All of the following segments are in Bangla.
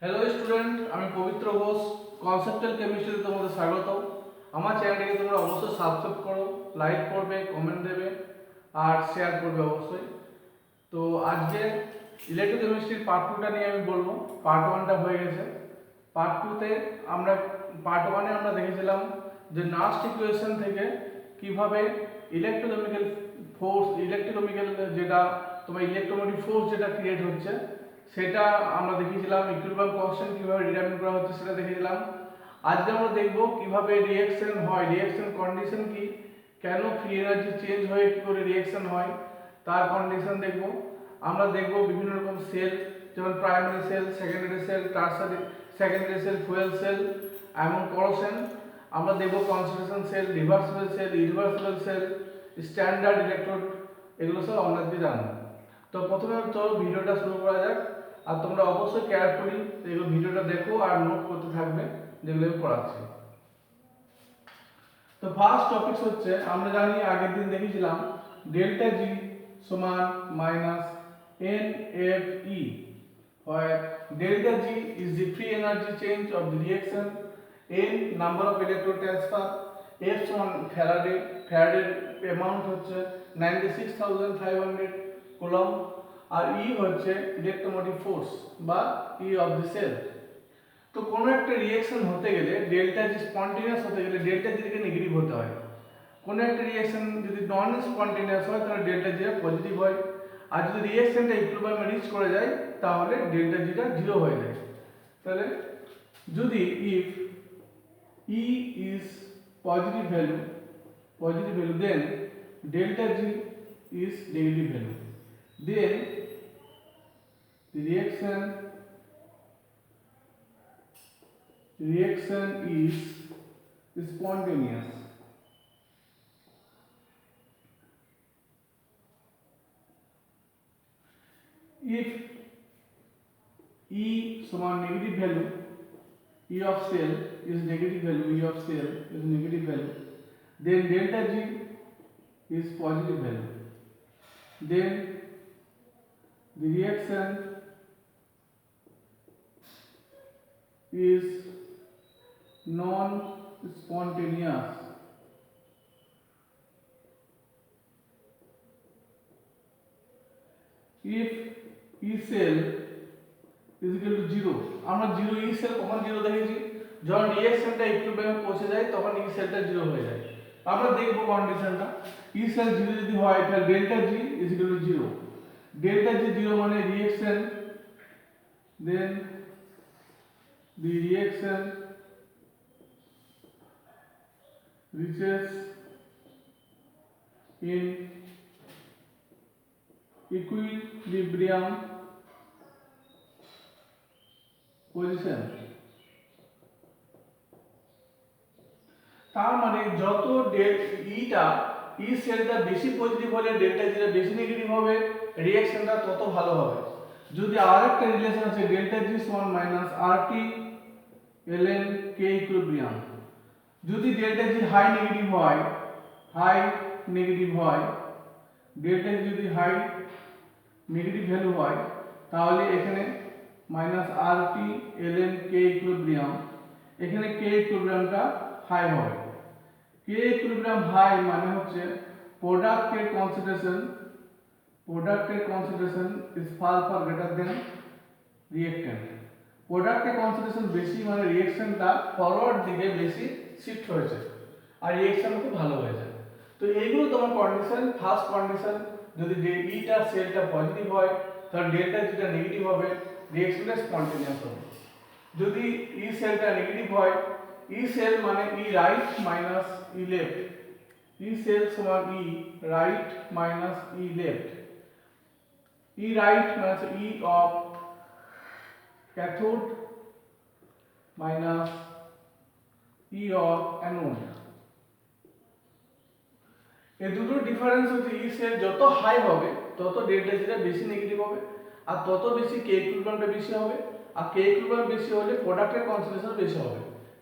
হ্যালো স্টুডেন্ট, আমি পবিত্র ঘোষ। কনসেপ্টুয়াল কেমিস্ট্রিতে তোমাদের স্বাগত। আমার চ্যানেলটিকে তোমরা অবশ্যই সাবস্ক্রাইব করো, লাইক করবে, কমেন্ট দেবে আর শেয়ার করবে অবশ্যই। তো আজকে ইলেকট্রোকেমিস্ট্রির পার্ট টুটা নিয়ে আমি বলবো। পার্ট ওয়ানটা হয়ে গেছে। পার্ট টুতে আমরা পার্ট ওয়ানে আমরা দেখেছিলাম যে নাস্ট ইকুয়েশন থেকে কিভাবে ইলেকট্রোকেমিক্যাল ফোর্স, ইলেকট্রোকেমিক্যাল যেটা তোমার ইলেকট্রোমোটিভ ফোর্স যেটা ক্রিয়েট হচ্ছে সেটা আমরা দেখিয়েছিলাম। ইকুইলিব্রিয়াম কনস্ট্যান্ট কিভাবে ডিটারমিন করা হচ্ছে সেটা দেখেছিলাম। আজকে আমরা দেখব কিভাবে রিঅ্যাকশন হয়, রিঅ্যাকশন কন্ডিশন কি, কেন ফ্রি এনার্জি চেঞ্জ হয়ে কি করে রিঅ্যাকশন হয় তার কন্ডিশন দেখব। আমরা দেখব বিভিন্ন রকম সেল, যেমন primary cell, secondary cell, tertiary secondary cell, fuel cell এবং করোশন। আমরা দেখব concentration cell, reversible cell, irreversible cell, standard electrode, এগুলো সব আমরা আজকে জানবো। তো প্রথমে তো ভিডিওটা শুরু করা যাক। আর তোমরা অবশ্যই কেয়ারফুলি এগুলো ভিডিওটা দেখো আর নোট করতে থাকবে যেগুলো আমি পড়াচ্ছি। তো ফার্স্ট টপিক হচ্ছে, আমরা জানি আগের দিন দেখেছিলাম ডেল্টা জি সমান minus N F E, where delta G is the free energy change of the reaction, n number of electron transfer, F সমান ফ্যারাডে, ফ্যারাডের অ্যামাউন্ট হচ্ছে 96,500 কুলম্ব, আর E হচ্ছে ইলেকট্রোমোটিভ ফোর্স বা E অফ দি সেল। তো কোনো একটা রিঅ্যাকশন হতে গেলে ডেল্টা জি স্পন্টেনিয়াস হতে গেলে ডেল্টা জিকে নেগেটিভ হতে হয়। কোনো একটা রিঅ্যাকশন যদি নন স্পন্টেনিয়াস হয় তাহলে ডেল্টা জিটা পজিটিভ হয়। আর যদি রিঅ্যাকশনটা ইকুইলিব্রিয়ামে রিচ করে যায় তাহলে ডেল্টা জিটা জিরো হয়ে যায়। তাহলে যদি if E is positive value then delta G is negative value, then the reaction is spontaneous. If E সমান negative value, E of cell is negative value, E of cell is negative value, then delta G is positive value, then the reaction is non-spontaneous. If E cell is equal to 0, আমরা 0 E cell কখন 0 দেখেছি? যখন রিঅ্যাকশনটা ইকুইলিব্রিয়ামে পৌঁছে যায় তখন E cellটা 0 হয়ে যায়। আমরা দেখব কন্ডিশনটা। E cell 0 যদি হয় তাহলে delta G is equal to 0. Delta G 0 মানে reaction, then the reaction reaches in equilibrium position. তার মানে যত ইটা ই সেলটা বেশি পজিটিভ হলে ডেল্টা জিটা বেশি নেগেটিভ হবে, রিঅ্যাকশনটা তত ভালো হবে। যদি আরেকটা রিলেশন আছে ডেল্টা জি সমান minus RT ln k equilibrium, যদি ডেল্টা জি হাই নেগেটিভ হয়, ডেল্টা জি যদি হাই নেগেটিভ ভ্যালু হয় তাহলে এখানে minus RT ln k equilibrium, এখানে k ইকুইলিব্রিয়ামটা হাই হবে। k ইকুইলিব্রিয়াম হাই মানে হচ্ছে প্রোডাক্টের concentration is far greater than reactant. প্রোডাক্টের কনসেন্ট্রেশন বেশি মানে রিঅ্যাকশনটা ফরওয়ার্ড দিকে বেশি শিফট হয়েছে আর রিঅ্যাকশন খুব ভালো হয়েছে। তো এইগুলো তোমার কন্ডিশন। ফার্স্ট কন্ডিশন, যদি ইটা সেলটা পজিটিভ হয় তাহলে ডেল্টা যেটা নেগেটিভ হবে, রিঅ্যাকশনটা স্পন্টেনিয়াস হবে। যদি ই সেলটা নেগেটিভ হয়, ই সেল মানে E right minus E left, E cell সমান E right minus E left, E right minus E of cathode minus E of anode. এই দুটো ডিফারেন্স হচ্ছে ই সেল যত হাই হবে তত ডেল্টা জিটা বেশি নেগেটিভ হবে আর তত বেশি কে ইকুইলিব্রিয়ামটা বেশি হবে, আর কে ইকুইলিব্রিয়াম বেশি হলে প্রোডাক্টের কনসেন্ট্রেশন বেশি হবে।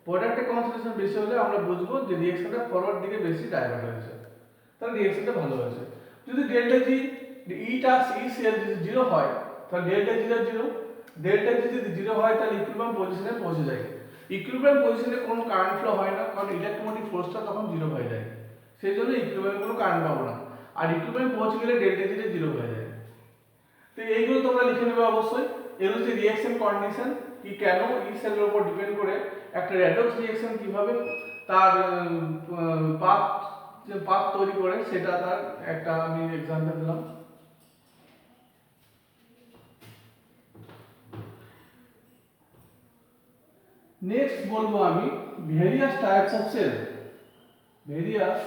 প্রোডাক্টের কনসেন্ট্রেশন বেশি হলে আমরা বুঝবো যে রিঅ্যাকশনটা ফরওয়ার্ড দিকে বেশি ডাইভার্ট হয়েছে, তাহলে রিঅ্যাকশনটা ভালো হয়েছে। যদি ডেল্টা জি ইটা ই সেল যদি 0 হয় তাহলে ডেল্টা জিটা 0, ডেল্টা জি যদি জিরো হয় তাহলে ইকুইলিব্রিয়াম পজিশনে পৌঁছে যায়। ইকুইলিব্রিয়াম পজিশনে কোনো কারেন্ট ফ্লো হয় না, কারণ ইলেকট্রোমোটিভ ফোর্সটা তখন জিরো হয়ে যায়, সেই জন্য ইকুইলিব্রিয়ামে কোনো কারেন্ট পাবো না। আর ইকুইলিব্রিয়াম পৌঁছে গেলে ডেল্টা জিটা জিরো হয়ে যায়। তো এইগুলো তোমরা লিখে নেবে অবশ্যই। এগুলো হচ্ছে রিঅ্যাকশন কন্ডিশন, কি কেন ই সেলের উপর ডিপেন্ড করে একটা রেডক্স রিঅ্যাকশন কিভাবে তার পাথ তৈরি করে, সেটা তার একটা আমি এক্সাম্পল দিলাম। নেক্সট বলবো আমি various types of cell. Various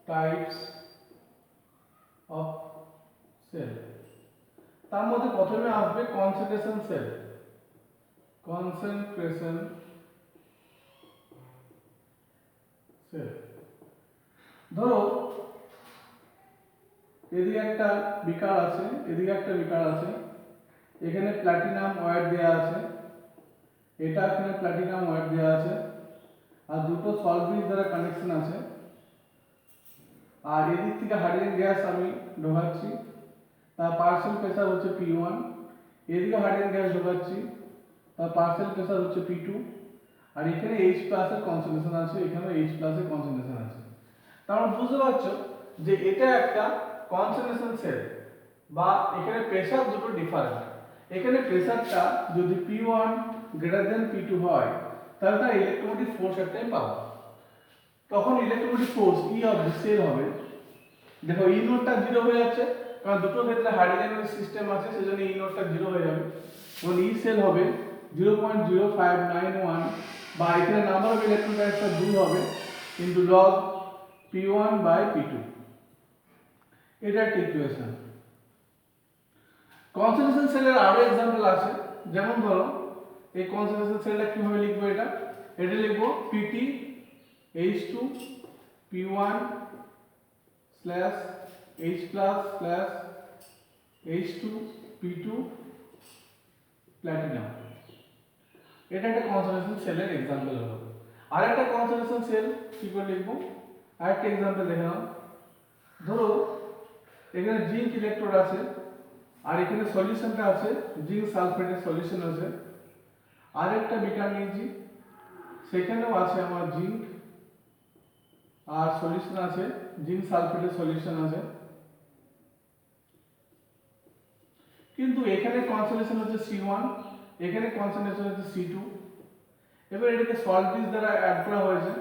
types of cell. তার মধ্যে প্রথমে আসবে কনসেন্ট্রেশন সেল। কনসেন্ট্রেশন সেল, ধরো এদিকে একটা বিকার আছে, এদিকে একটা বিকার আছে, এখানে প্লাটিনাম ওয়্যার দেওয়া আছে, এটা এখানে প্লাটিনাম ওয়্যার দেওয়া আছে, আর দুটো সলভেন্ট দ্বারা কানেকশন আছে, আর এদিক থেকে হাইড্রোজেন গ্যাস আমি ঢোকাচ্ছি, তার পার্শিয়াল প্রেসার হচ্ছে P1, এদিকে হাইড্রোজেন গ্যাস ঢোকাচ্ছি, তার পার্শিয়াল প্রেসার হচ্ছে P2, আর এখানে H+ এর কনসেন্ট্রেশন আছে, এখানে H+ এর কনসেন্ট্রেশন আছে। তাহলে বুঝতে পারছো যে এটা একটা কনসেন্ট্রেশন সেল, বা এখানে প্রেসার দুটো ডিফারেন্ট। এখানে প্রেসারটা যদি P1 গ্রেটার দেন P2 হয়, তাহলে তার ইলেকট্রোমোটিভ ফোর্স একটাই পাবো। তখন electromotive force E of the cell হবে, দেখো ই নোটটা জিরো হয়ে যাচ্ছে, কারণ দুটো ক্ষেত্রে হাইড্রোজেনের সিস্টেম আছে, সেজন্য ই নোটটা জিরো হয়ে যাবে। তখন ই সেল হবে 0.0591, বা এখানে নাম্বার অফ ইলেকট্রন ট্রান্সফার 2 হবে into log P1 by P2। এটা একটা ইকুয়েশন। কনসেন্ট্রেশন সেলের আরো एग्जांपल আছে, যেমন ধরো এই কনসেন্ট্রেশন সেলটা কিভাবে লিখবো, এটা লিখবো PT H2 P1 slash H+ slash H2 P2 platinum. এটা একটা কনসেন্ট্রেশন সেলের एग्जांपल হলো। আরেকটা কনসেন্ট্রেশন সেল কি করে লিখবো, আরেকটা एग्जांपल দেখে নাও। ধরো এখানে জিঙ্ক ইলেকট্রোড আছে, আর এখানে সলিউশনটা আছে জিঙ্ক সালফেটের সলিউশন আছে। আরেকটা বিকার নিয়েছি, সেখানেও আছে আমার জিঙ্ক আর সলিউশন আছে, জিঙ্ক সালফেটের সলিউশন আছে, কিন্তু এখানে কনসেন্ট্রেশন হচ্ছে C1, এখানে কনসেন্ট্রেশন হচ্ছে C2। এবার এটাকে সল্ট ব্রিজ দ্বারা অ্যাড করা হয়েছে,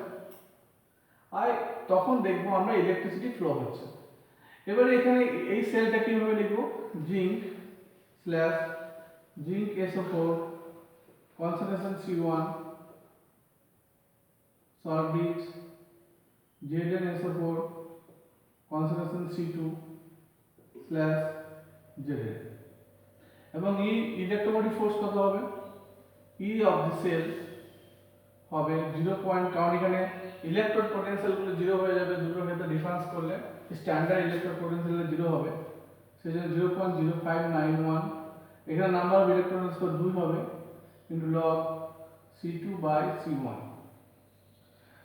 আর তখন দেখবো আমরা ইলেকট্রিসিটি ফ্লো হচ্ছে। এবারে এখানে এই সেলটা কিভাবে লিখবো, zinc slash zinc SO4 concentration C1 salt bridge ZnSO4 concentration C2 slash Zn। এবং এই ইলেকট্রোমোটিভ ফোর্স কত হবে, ই অফ দি সেল হবে 0. কারণ এখানে ইলেকট্রোড পোটেনশিয়াল গুলো জিরো হয়ে যাবে, দুটো ক্ষেত্রে ডিফারেন্স করলে স্ট্যান্ডার্ড ইলেকট্রোড পোটেনশিয়াল জিরো হবে, সেজন্য 0.0591। এখানে নাম্বার অফ ইলেকট্রনস 2 হবে into log C2 by C1।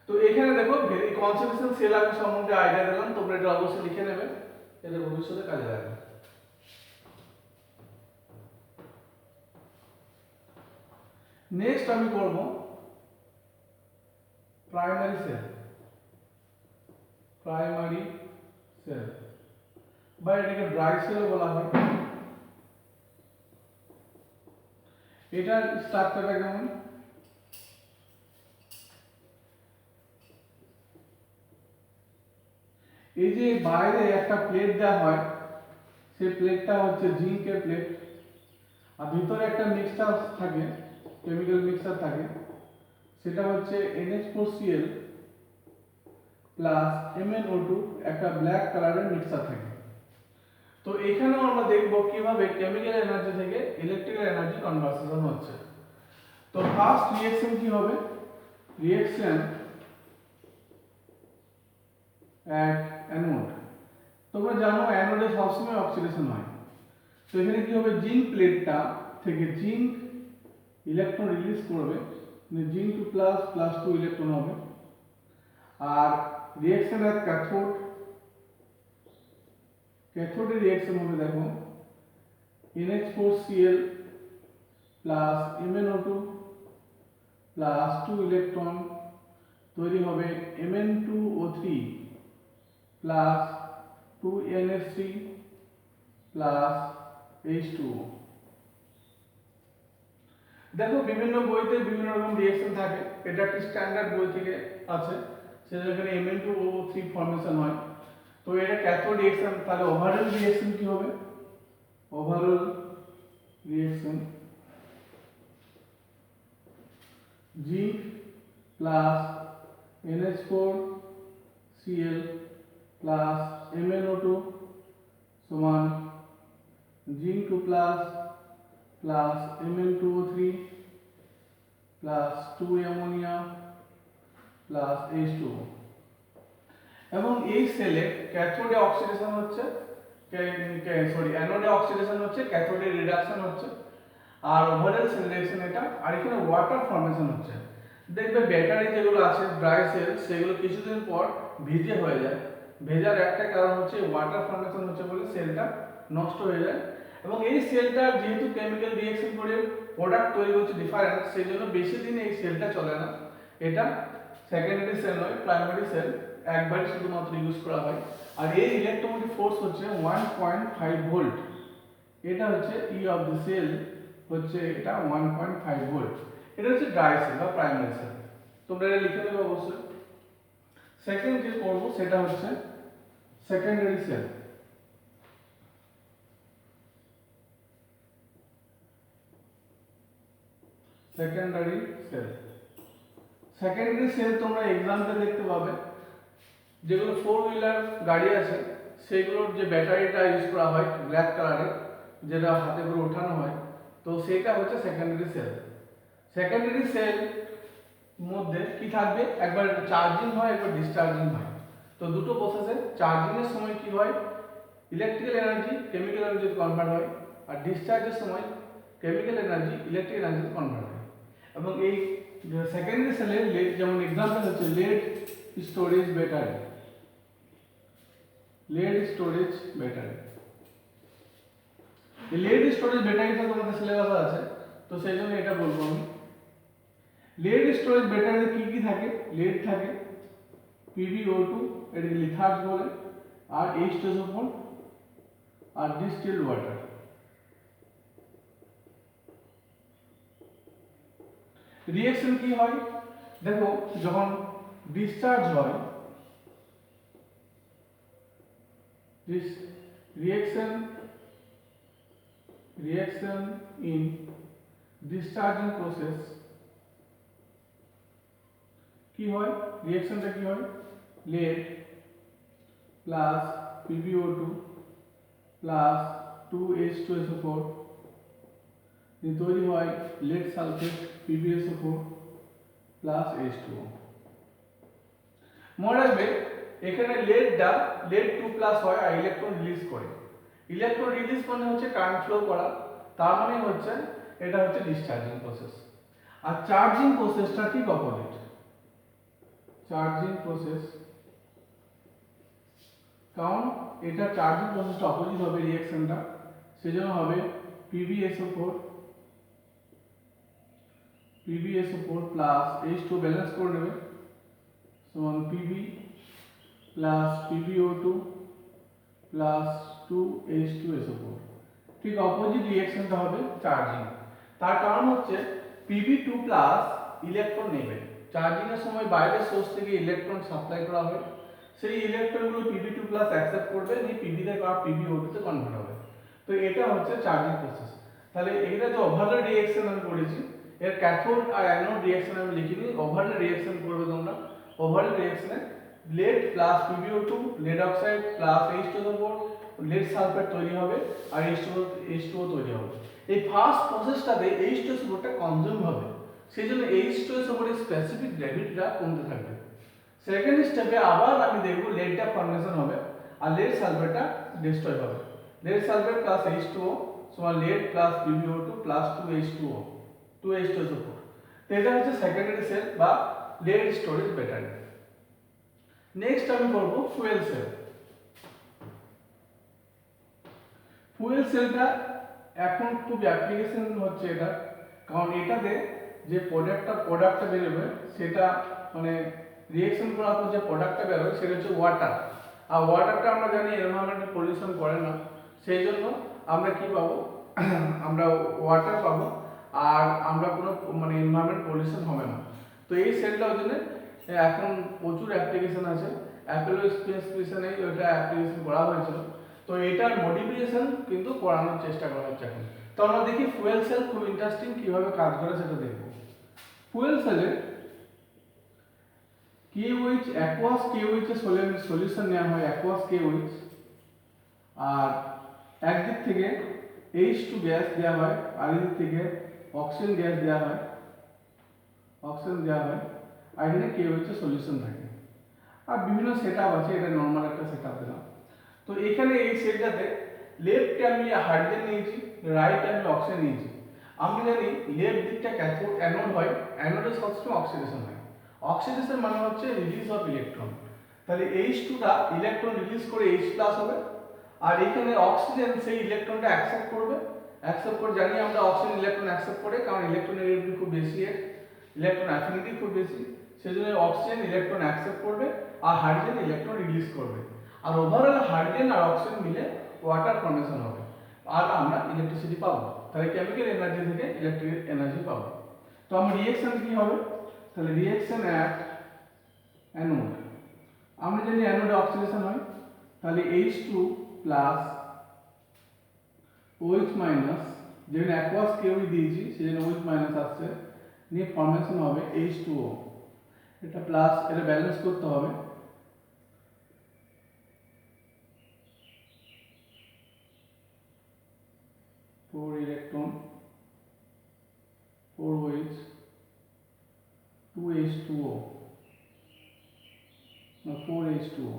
তো এখানে দেখো কনসেন্ট্রেশন সেল আমি সম্বন্ধে আইডিয়া দিলাম, তোমরা এটা অবশ্যই লিখে নেবে, এটা ভবিষ্যতে কাজে লাগবে। নেক্সট আমি করব প্রাইমারি সেল। প্রাইমারি সেল বা এটাকে ড্রাই সেলও বলা হয়। এটার স্ট্রাকচারটা কেমন, এই যে বাইরে একটা প্লেট দেওয়া হয়, সেই প্লেটটা হচ্ছে জিঙ্কের প্লেট, আর ভিতরে একটা মিক্সচার থাকে, কেমিক্যাল মিক্সচার থাকে, সেটা হচ্ছে NH4Cl প্লাস MnO2, একটা ব্ল্যাক কালারের মিক্সচার থাকে। তো এখানেও আমরা দেখব কিভাবে কেমিক্যাল এনার্জি থেকে ইলেকট্রিক্যাল এনার্জি কনভার্সন হচ্ছে। তো ফার্স্ট রিঅ্যাকশন কি হবে, রিঅ্যাকশন অ্যাট অ্যানোড। তোমরা জানো অ্যানোডে সবসময় অক্সিডেশন হয়। তো এখানে কি হবে, জিঙ্ক প্লেটটা থেকে জিঙ্ক ইলেকট্রন রিলিজ করবে, মানে জিঙ্ক 2 প্লাস 2 ইলেকট্রন হবে। আর রিঅ্যাকশন অ্যাট ক্যাথোড, ক্যাথোডের রিঅ্যাকশন হবে দেখো NH4Cl plus MnO2 plus 2 electron তৈরি হবে Mn2O3 plus 2NH3 plus H2O। দেখো বিভিন্ন বইতে বিভিন্ন রকম রিঅ্যাকশন থাকে, এটা একটা স্ট্যান্ডার্ড বই থেকে আছে, সেখানে Mn2O3 ফর্মেশন হয়। তো এটা ক্যাথোড রিঅ্যাকশন, তাহলে ওভারঅল রিঅ্যাকশন কি হবে? Overall reaction zinc plus NH4Cl plus MnO2 সমান zinc 2 plus plus Mn2O3 plus 2 ammonia plus H2O। এবং এই সেলে ক্যাথোডে অক্সিডেশন হচ্ছে, অ্যানোডে অক্সিডেশন হচ্ছে, ক্যাথোডে রিডাকশন হচ্ছে, আর ওভারঅল সেল রিঅ্যাকশন এটা। আর এখানে ওয়াটার ফর্মেশন হচ্ছে। দেখবে ব্যাটারি যেগুলো আছে ড্রাই সেল, সেগুলো কিছুদিন পর ভিজে হয়ে যায়। ভেজার একটা কারণ হচ্ছে ওয়াটার ফর্মেশন হচ্ছে বলে সেলটা নষ্ট হয়ে যায়। এবং এই সেলটা যেহেতু কেমিক্যাল রিঅ্যাকশন করে প্রোডাক্ট তৈরি হচ্ছে ডিফারেন্ট, সেই জন্য বেশি দিন এই সেলটা চলে না। এটা সেকেন্ডারি সেল নয়, প্রাইমারি সেল, একবারই শুধুমাত্র ইউজ করা হয়। আর এই ইলেকট্রোমোটিভ ফোর্স হচ্ছে 1.5 ভোল্ট। এটা হচ্ছে ই অফ দ্য সেল হচ্ছে এটা 1.5 ভোল্ট। এটা হচ্ছে ড্রাই সেল বা প্রাইমারি সেল। তোমরা এটা লিখে নেবে অবশ্যই। সেকেন্ড যে করব সেটা হচ্ছে secondary sell. Secondary sell, secondary sell তোমরা এক্সাম্পল দেখতে পাবে। যেগুলো 4 হুইলার গাড়ি আছে সেগুলোর যে ব্যাটারিটা ইউজ করা হয় ব্ল্যাক কালারের, যেটা হাতে করে ওঠানো হয়, তো সেটা হচ্ছে সেকেন্ডারি সেল। সেকেন্ডারি সেল মধ্যে কি থাকবে? একবার চার্জিং হয়, একবার ডিসচার্জিং হয়। তো দুটো প্রসেসে চার্জিং এর সময় কি হয়? ইলেকট্রিক্যাল এনার্জি কেমিক্যাল এনার্জিতে কনভার্ট হয়, আর ডিসচার্জের সময় কেমিক্যাল এনার্জি ইলেকট্রিক এনার্জিতে কনভার্ট হয়। এবং এই সেকেন্ডারি সেলের যেমন এক্সাম্পল হচ্ছে lead storage battery. Lead storage battery, এই লেড স্টোরেজ ব্যাটারিটা তোমাদের সিলেবাসে আছে, তো সেই জন্য এটা বলবো আমি। লেড স্টোরেজ ব্যাটারিতে কি কি থাকে? লেড থাকে, PbO2 এটাকে লিথার্জ বলে, আর H2SO4 আর ডিস্টিলড ওয়াটার। রিঅ্যাকশন কি হয়? দেখো যখন ডিসচার্জ হয়, reaction in discharging process কি হয়? রিঅ্যাকশনটা কি হয়? lead plus PbO2 plus 2H2SO4 দিয়ে তৈরি হয় lead sulphate PbSO4 plus H2O। মনে রাখবে এখানে lead 2+ হয় আর ইলেকট্রন রিলিজ করে। ইলেকট্রন রিলিজ মানে হচ্ছে কারেন্ট ফ্লো করা, তার মানে হচ্ছে এটা হচ্ছে ডিসচার্জিং প্রসেস। আর চার্জিং প্রসেসটা ঠিক অপোজিট। চার্জিং প্রসেস, কারণ এটা চার্জিং প্রসেসটা অপোজিট হবে রিঅ্যাকশনটা, সেজন্য হবে PbSO4 প্লাস H2 ব্যালেন্স করে নেবে সমান Pb plus PbO2 plus 2H2SO4। ঠিক অপোজিট রিঅ্যাকশনটা হবে চার্জিং। তার কারণ হচ্ছে Pb2 প্লাস ইলেকট্রন নেবে। চার্জিং এর সময় বাইরের সোর্স থেকে ইলেকট্রন সাপ্লাই করা হবে, সেই ইলেকট্রনগুলো Pb2 প্লাস অ্যাকসেপ্ট করবে, নিয়ে Pb থেকে আর PbO2 তে কনভার্ট হবে। তো এটা হচ্ছে চার্জিং প্রসেস। তাহলে এটা যে ওভারঅল রিঅ্যাকশন আমি করেছি, এর ক্যাথোড আর অ্যানোড রিঅ্যাকশন আমি লিখিনি, ওভারঅল রিঅ্যাকশন করবে তোমরা। ওভারঅল রিঅ্যাকশনে lead plus PbO2 lead oxide plus H2SO4 lead sulphate তৈরি হবে আর H2O তৈরি হবে। এই ফার্স্ট প্রসেসটাতে H2SO4 টা কনজিউম হবে, সেইজন্য H2SO4 এর স্পেসিফিক গ্র্যাভিটিটা কমতে থাকবে। সেকেন্ড স্টেপে আবার আমি দেখব leadটা ফর্মেশন হবে আর lead সালফেটটা ডিস্ট্রয় হবে। lead সালফেট প্লাস H2O সমান lead plus PbO2 plus 2H2SO4। তো এটা হচ্ছে সেকেন্ডারি সেল বা lead স্টোরেজ ব্যাটারি। নেক্সট আমি করব ফুয়েল সেল। ফুয়েল সেলটা এখন খুব অ্যাপ্লিকেশন হচ্ছে এটা, কারণ এটাতে যে প্রোডাক্টটা বেরোবে সেটা মানে রিয়েকশন করার পর যে প্রোডাক্টটা বেরোবে সেটা হচ্ছে ওয়াটার। আর ওয়াটারটা আমরা জানি এনভায়রনমেন্টাল পলিউশন করে না, সেই জন্য আমরা কি পাবো আমরা ওয়াটার পাবো, আর আমরা কোনো মানে এনভায়রনমেন্ট পলিউশন হবে না। তো এই সেলটার জন্য এখন প্রচুর অ্যাপ্লিকেশন আছে, অ্যাপোলো স্পেসে ওটা অ্যাপ্লিকেশন করা হয়েছিল। তো এটার মডিফিকেশন কিন্তু করানোর চেষ্টা করা হচ্ছে এখন। তো আমরা দেখি ফুয়েল সেল খুব ইন্টারেস্টিং কিভাবে কাজ করে সেটা দেখব। ফুয়েল সেলে KOH অ্যাকোয়াস KOH এর সলিউশন নেওয়া হয়, অ্যাকোয়াস KOH, আর একদিক থেকে H2 গ্যাস দেওয়া হয়, আর এদিক থেকে অক্সিজেন গ্যাস দেওয়া হয়, আর এখানে KOH এর সলিউশন থাকে। আর বিভিন্ন সেটআপ আছে, এটা নর্মাল একটা সেটআপ দিলাম। তো এখানে এই সেটটাতে লেফটে আমি হাইড্রোজেন নিয়েছি, রাইটে আমি অক্সিজেন নিয়েছি। আমি জানি লেফট দিকটা ক্যাথোড, অ্যানোড হয়, অ্যানোডে সবসময় অক্সিডেশন হয়। অক্সিডেশন মানে হচ্ছে রিলিজ অফ ইলেকট্রন। তাহলে H2টা ইলেকট্রন রিলিজ করে H+ হবে, আর এখানে অক্সিজেন সেই ইলেকট্রনটা অ্যাকসেপ্ট করবে। জানি আমরা অক্সিজেন ইলেকট্রন অ্যাকসেপ্ট করে, কারণ ইলেকট্রনের এনার্জি খুব বেশি, ইলেকট্রন অ্যাফিনিটি খুব বেশি, সেজন্য অক্সিজেন ইলেকট্রন অ্যাকসেপ্ট করবে আর হাইড্রোজেন ইলেকট্রন রিলিজ করবে। আর ওভারঅল হাইড্রোজেন আর অক্সিজেন মিলে ওয়াটার ফর্মেশন হবে, আর আমরা ইলেকট্রিসিটি পাবো। তাহলে কেমিক্যাল এনার্জি থেকে ইলেকট্রিক এনার্জি পাবো। তো আমার রিঅ্যাকশন কি হবে? তাহলে রিঅ্যাকশন অ্যাট অ্যানোড, আমরা জানি অ্যানোডে অক্সিডেশন হয়, তাহলে H2 প্লাস OH মাইনাস, যেখানে অ্যাকোয়াস KOH দিয়েছি সেজন্য OH মাইনাস আসছে, নিয়ে ফর্মেশন হবে H2O। এটা প্লাস, এটা ব্যালেন্স করতে হবে। Four electron 4 OH 2H2O, 4H2O.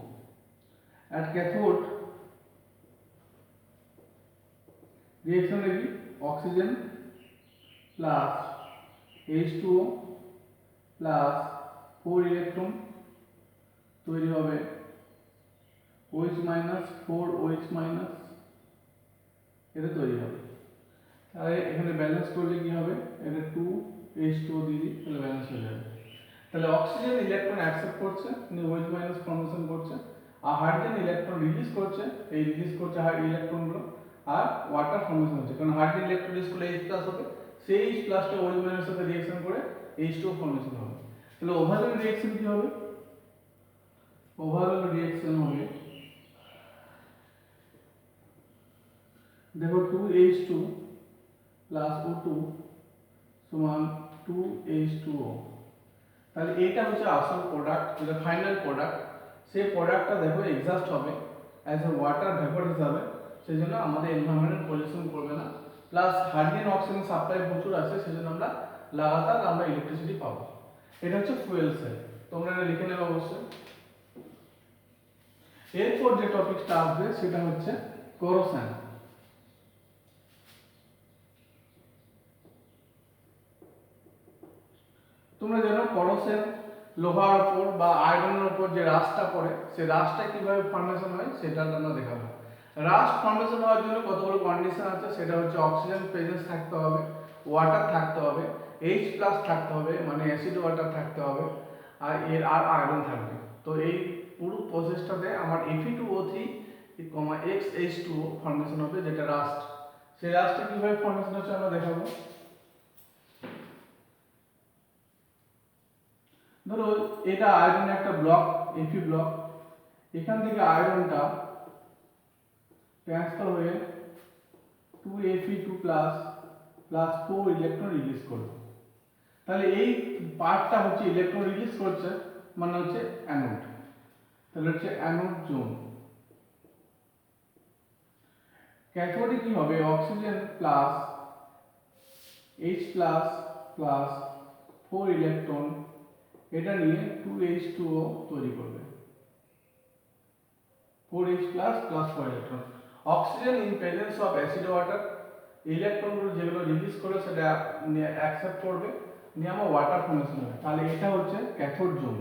At cathode reaction legi oxygen plus H2O plus 4 electron তৈরি হবে OH minus 4 OH minus, এটা তৈরি হবে। তাহলে এখানে ব্যালেন্স করলে কি হবে, এটা 2H2O দিয়ে দিই, তাহলে ব্যালেন্স হয়ে যাবে। তাহলে অক্সিজেন ইলেকট্রন অ্যাকসেপ্ট করছে, OH মাইনাস ফর্মেশন করছে, আর হাইড্রোজেন ইলেকট্রন রিলিজ করছে, এই রিলিজ করছে ইলেকট্রনগুলো, আর ওয়াটার ফর্মেশন হচ্ছে, কারণ হাইড্রোজেন ইলেকট্রন রিলিজ করলে H+ হবে, সেই H+টা OH মাইনাসের সাথে রিঅ্যাকশন করে H2O ফর্মেশন হবে। তাহলে ওভারঅল রিঅ্যাকশন কি হবে? ওভারঅল রিঅ্যাকশন হবে, দেখো 2H2 প্লাস O2 সমান 2H2O। তাহলে এটা হচ্ছে আসল প্রোডাক্ট, যেটা ফাইনাল প্রোডাক্ট। সেই প্রোডাক্টটা দেখো এক্সস্ট হবে অ্যাজ এ ওয়াটার ভেপর হিসাবে, সেই জন্য আমাদের এনভায়রনমেন্ট পলিউশন করবে না, প্লাস হাইড্রোজেন অক্সিজেন সাপ্লাই প্রচুর আছে, সেজন্য আমরা লাগাতার ইলেকট্রিসিটি পাবো। এটা হচ্ছে ফুয়েল সেল, তোমরা এটা লিখে নেবে অবশ্যই। এরপর যে টপিকটা আসবে সেটা হচ্ছে করোশন। তোমরা জানো করোশন লোহার উপর বা আয়রনের উপর যে রাস্টটা পড়ে, সেই রাস্টটা কিভাবে ফর্মেশন হয় সেটা আমরা দেখাবো। রাস্ট ফর্মেশন হওয়ার জন্য কতগুলো কন্ডিশন আছে, সেটা হচ্ছে অক্সিজেন প্রেজেন্স থাকতে হবে, ওয়াটার থাকতে হবে, H+ থাকতে হবে মানে অ্যাসিড ওয়াটার থাকতে হবে, আর আয়রন থাকবে। তো এই পুরো প্রসেসটাতে আমার Fe2O3, XH2O ফর্মেশন হবে, যেটা রাস্ট। সেই রাস্টটা কিভাবে ফর্মেশন হচ্ছে আমরা দেখাবো। ধরো এটা আয়রনের একটা ব্লক, Fe ব্লক, এখান থেকে আয়রনটা ট্রান্সফার হয়ে 2Fe2 প্লাস 4 ইলেকট্রন রিলিজ করবে। তাহলে এই পার্টটা হচ্ছে ইলেকট্রন রিলিজ করছে, মানে হচ্ছে অ্যানোড। তাহলে হচ্ছে অ্যানোড জোন। ক্যাথোডে কি হবে, oxygen plus H+ plus 4 electron, এটা নিয়ে 2H2O তৈরি করবে, 4H+ plus 4 electron. Oxygen in presence of acid water, ইলেকট্রনগুলো যেগুলো রিলিজ করে সেটা অ্যাকসেপ্ট করবে, নিয়ে আমার ওয়াটার ফর্মেশন হবে। তাহলে এটা হচ্ছে ক্যাথোড জোন।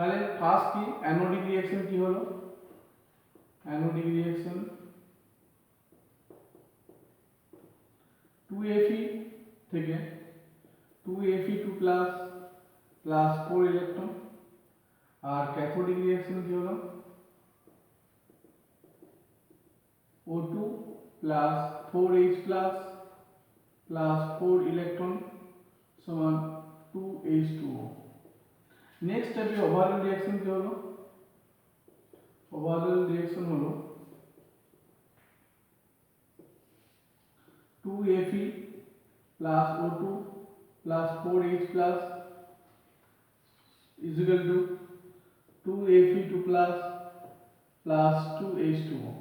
তাহলে ফার্স্ট কি অ্যানোডিক রিঅ্যাকশন কি হলো, অ্যানোডিক রিঅ্যাকশন 2Fe থেকে 2Fe2 প্লাস 4 ইলেকট্রন, আর ক্যাথোডিক রিঅ্যাকশন কি হলো O2 plus 4H plus 4 electron সমান 2H2O। নেক্সট স্টেপে ওভারঅল রিঅ্যাকশন কি হলো, ওভারঅল রিঅ্যাকশন হলো 2Fe plus O2 plus 4H plus is equal to 2Fe2 plus 2H2O।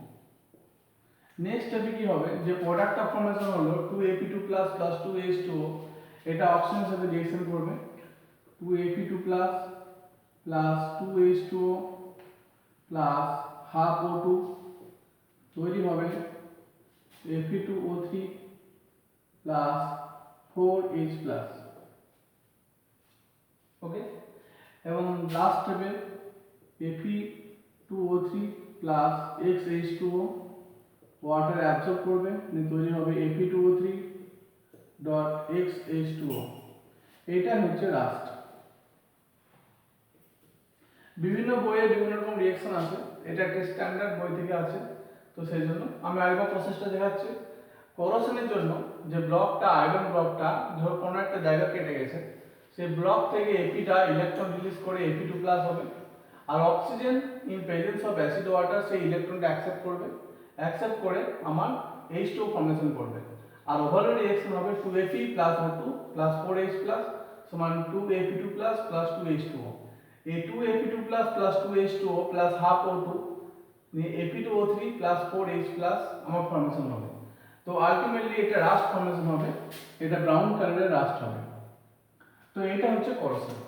Next স্টেপে কি হবে, যে প্রোডাক্টটা ফর্মেশন হলো 2Fe2 প্লাস 2H2O, এটা অক্সিজেনের সাথে রিঅ্যাকশন করবে 2Fe2 plus 2H2O plus half O2, তৈরি হবে Fe2O3 প্লাস 4H প্লাস। ওকে, এবং লাস্ট স্টেপে Fe2O3 plus XH2O water absorb করবে, তৈরি হবে Fe2O3 ডট XH2O। এটা হচ্ছে লাস্ট। বিভিন্ন বইয়ে বিভিন্ন রকম রিঅ্যাকশন আছে, এটা একটা স্ট্যান্ডার্ড বই থেকে আছে, তো সেই জন্য আমি আরেকবার প্রসেসটা দেখাচ্ছি। করোশনের জন্য যে ব্লকটা আয়রন ব্লকটা ধরো কোনো একটা জায়গা কেটে গেছে, সেই ব্লক থেকে এপিটা ইলেকট্রন রিলিজ করে Fe2 প্লাস হবে, আর oxygen in presence of acid water সেই ইলেকট্রনটা অ্যাকসেপ্ট করবে, অ্যাকসেপ্ট করে আমার H2O ফর্মেশন করবে, আর ওভারঅল রিঅ্যাকশন হবে 2Fe plus O2 plus 4H plus সমান 2Fe2 প্লাস 2H2O। এই 2Fe2 plus 2H2O plus half O2 Fe2O3 plus 4H plus আমার ফর্মেশন হবে। তো আলটিমেটলি এটা রাস্ট ফর্মেশন হবে, এটা ব্রাউন কালারের রাস্ট হবে। তো এটা হচ্ছে করোশন।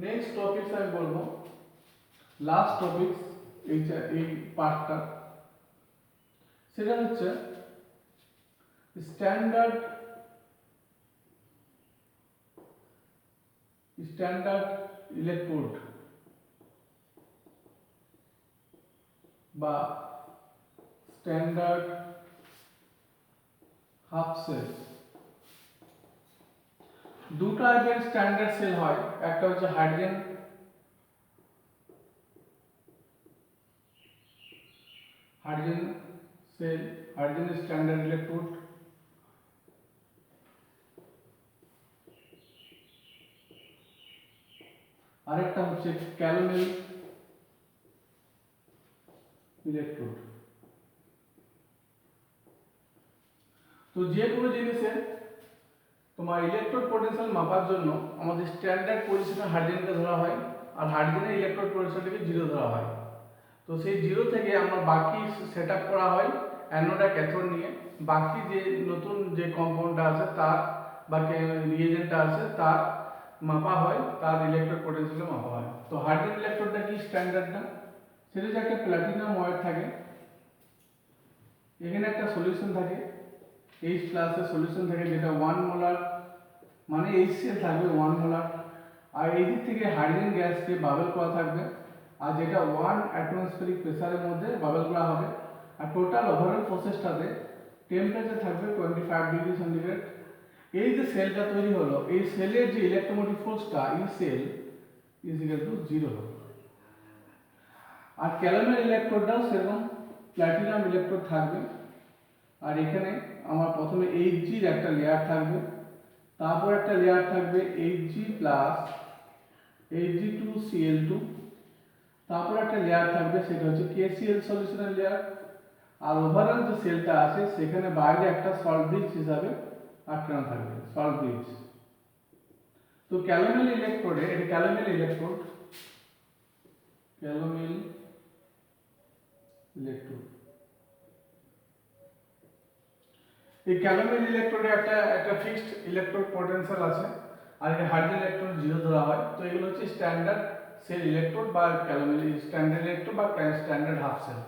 নেক্সট টপিকস আমি বলবো, লাস্ট টপিকস এই পার্টটা, সেটা হচ্ছে স্ট্যান্ডার্ড ইলেকট্রোড বা স্ট্যান্ডার্ড হাফ সেল। দুটো টাইপের স্ট্যান্ডার্ড সেল হয়, একটা হচ্ছে hydrogen cell, hydrogen standard electrode, আরেকটা হচ্ছে ক্যালোমেল ইলেকট্রোড। তো যে কোনো জিনিসের তোমার ইলেকট্রোড পোটেনশিয়াল মাপার জন্য আমাদের স্ট্যান্ডার্ড পজিশনে হাইড্রোজেনকে ধরা হয়, আর হাইড্রোজেনের ইলেকট্রোড পোটেনশিয়ালকে 0 ধরা হয়। তো সেই 0 থেকে আমরা বাকি সেট আপ করা হয় অ্যানোড আর ক্যাথোড নিয়ে, বাকি যে নতুন যে কম্পাউন্ডটা আছে তার বা রিয়েজেন্টটা আছে তার মাপা হয়, তার ইলেকট্রোড পোটেনশিয়াল মাপা হয়। তো হাইড্রোজেন ইলেকট্রোডটা কি স্ট্যান্ডার্ডটা, সেটা যে একটা প্লাটিনাম ওয়্যার থাকে, এখানে একটা সলিউশন থাকে H প্লাসের সলিউশন থাকে, যেটা 1 মোলার মানে HCl থাকবে 1 মোলার, আর এই দিক থেকে হাইড্রোজেন গ্যাসকে বাবেল করা থাকবে, আর যেটা 1 অ্যাটমসফেরিক প্রেসারের মধ্যে বাবেল করা হবে। আর টোটাল ওভারঅল প্রসেসটাতে টেম্পারেচার থাকবে 25 ডিগ্রি সেন্টিগ্রেড। এই যে সেলটা তৈরি হলো, এই সেলের যে ইলেকট্রোমোটিভ ফোর্সটা এই সেল ইজ ইকুয়াল টু 0 হবে। আর ক্যালোমেল ইলেকট্রোডটাও সেরকম প্ল্যাটিনাম ইলেকট্রোড থাকবে, আর এখানে আমার প্রথমে Hg এর একটা লেয়ার থাকবে, তারপর একটা লেয়ার থাকবে Hg প্লাস Hg2Cl2, তারপর একটা লেয়ার থাকবে সেটা হচ্ছে KCl সলিউশনের লেয়ার, আর ওভারঅল যে সেলটা আছে সেখানে বাইরে একটা সল্ট ব্রিজ হিসাবে আটকানো থাকবে, সল্ট ব্রিজ। তো ক্যালোমেল ইলেকট্রোডে, এটা ক্যালোমেল ইলেকট্রোড, এই ক্যালোমেল ইলেকট্রোডে একটা ফিক্সড ইলেকট্রোড পোটেনশিয়াল আছে, আর এই হাইড্রোজেন ইলেকট্রন 0 ধরা হয়। তো এগুলো হচ্ছে স্ট্যান্ডার্ড সেল ইলেকট্রোড বা ক্যালোমেল স্ট্যান্ডার্ড ইলেকট্রোড বা স্ট্যান্ডার্ড হাফ সেল।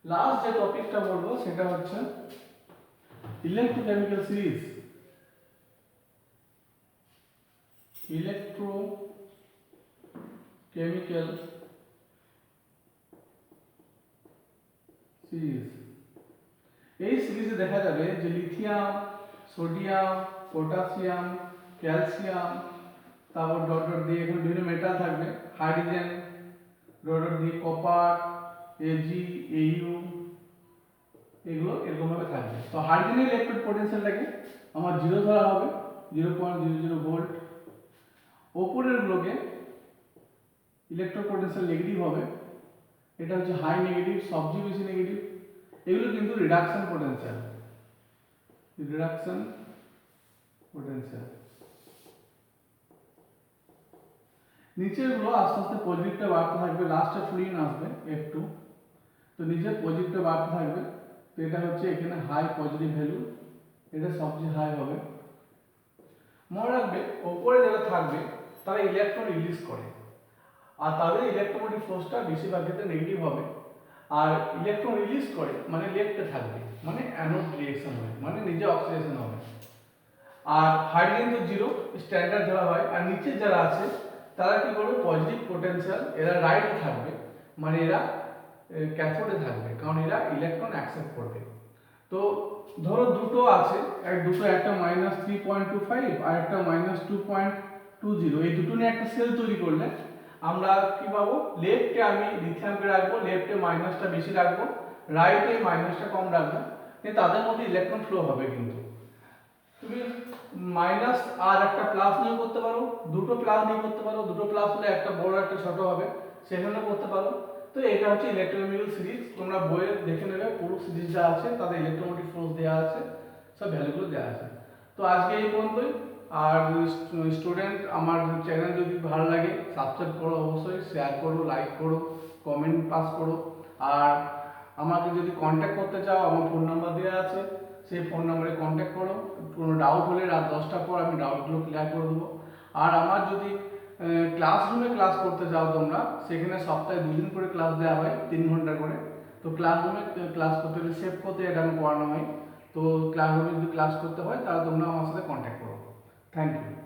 লাস্ট যে টপিকটা বলবো সেটা হচ্ছে ইলেকট্রোকেমিক্যাল সিরিজ। Electrochemical series. এই সিরিজে দেখা যাবে যে লিথিয়াম, সোডিয়াম, পটাশিয়াম, ক্যালসিয়াম, তারপর ডট ডট দিয়ে এখানে বিভিন্ন মেটাল থাকবে, হাইড্রোজেন, ডট ডট দিয়ে কপার, এজি, এইউ, এগুলো এরকম ভাবে থাকবে। তো হাইড্রোজেনের ইলেকট্রন পোটেনশিয়ালটাকে আমার 0 ধরা হবে, 0.00 ভোল্ট। ওপরের গুলোকে ইলেকট্রন পোটেনশিয়াল নেগেটিভ হবে, এটা হচ্ছে হাই নেগেটিভ, সবচেয়ে বেশি নেগেটিভ। এগুলো কিন্তু রিডাকশন পোটেনশিয়াল, রিডাকশন পোটেনশিয়াল। নিচের গুলো আস্তে আস্তে পজিটিভটা বাড়তে থাকবে, লাস্টে ফ্লুইন আসবে F2। তো নিচে পজিটিভটা বাড়তে থাকবে, তো এটা হচ্ছে এখানে হাই পজিটিভ ভ্যালু, এটা সবচেয়ে হাই হবে। মনে রাখবে ওপরে যারা থাকবে তারা ইলেকট্রন রিলিজ করে, আর তাদের ইলেকট্রোমোটিভ ফোর্সটা বেশিরভাগ ক্ষেত্রে নেগেটিভ হবে। আর ইলেকট্রন রিলিজ করে মানে লেফটে থাকবে, মানে অ্যানোড রিঅ্যাকশন হবে, মানে নিজে অক্সিডেশন হবে। আর হাইড্রোজেন তো জিরো স্ট্যান্ডার্ড ধরা হয়। আর নিচে যারা আছে তারা কি করবে, পজিটিভ পোটেনশিয়াল, এরা রাইটে থাকবে, মানে এরা ক্যাথোডে থাকবে, কারণ এরা ইলেকট্রন অ্যাকসেপ্ট করবে। তো ধরো দুটো আছে, একটা -3.25 আর একটা -2.20, এই দুটো নিয়ে একটা সেল তৈরি করলে আমরা কি পাবো, লেফটে আমি লিথিয়ামকে রাখবো, লেফটে মাইনাসটা বেশি রাখবো, রাইটে মাইনাসটা কম রাখবো, কিন্তু তাদের মধ্যে ইলেকট্রন ফ্লো হবে। কিন্তু তুমি মাইনাস আর একটা প্লাস নিয়ে করতে পারো, দুটো প্লাস নিয়ে করতে পারো, দুটো প্লাস হলে একটা বড় একটা ছোট হবে, সেখানে করতে পারো। তো এটা হচ্ছে ইলেকট্রোকেমিক্যাল সিরিজ, তোমরা বইয়ে দেখে নেবে, পুরো সিরিজটা আছে, তাদের ইলেকট্রোমোটিভ ফোর্স দেওয়া আছে, সব ভ্যালুগুলো দেওয়া আছে। তো আজকে এই পর্যন্তই। আর স্টুডেন্ট, আমার চ্যানেল যদি ভালো লাগে সাবস্ক্রাইব করো, অবশ্যই শেয়ার করো, লাইক করো, কমেন্ট পাস করো। আর আমাকে যদি কন্ট্যাক্ট করতে চাও, আমার ফোন নাম্বার দেওয়া আছে, সেই ফোন নাম্বারে কন্ট্যাক্ট করো। কোনো ডাউট হলে রাত 10টার পর আমি ডাউটগুলো ক্লিয়ার করে দেবো। আর আমার যদি ক্লাসরুমে ক্লাস করতে চাও তোমরা, সেখানে সপ্তাহে 2 দিন করে ক্লাস দেওয়া হয়, 3 ঘন্টা করে। তো ক্লাসরুমে ক্লাস করতে গেলে সেভ করতে এটা আমি করানো হয়। তো ক্লাসরুমে যদি ক্লাস করতে হয় তাহলে তোমরা আমার সাথে কন্ট্যাক্ট করো। Thank you.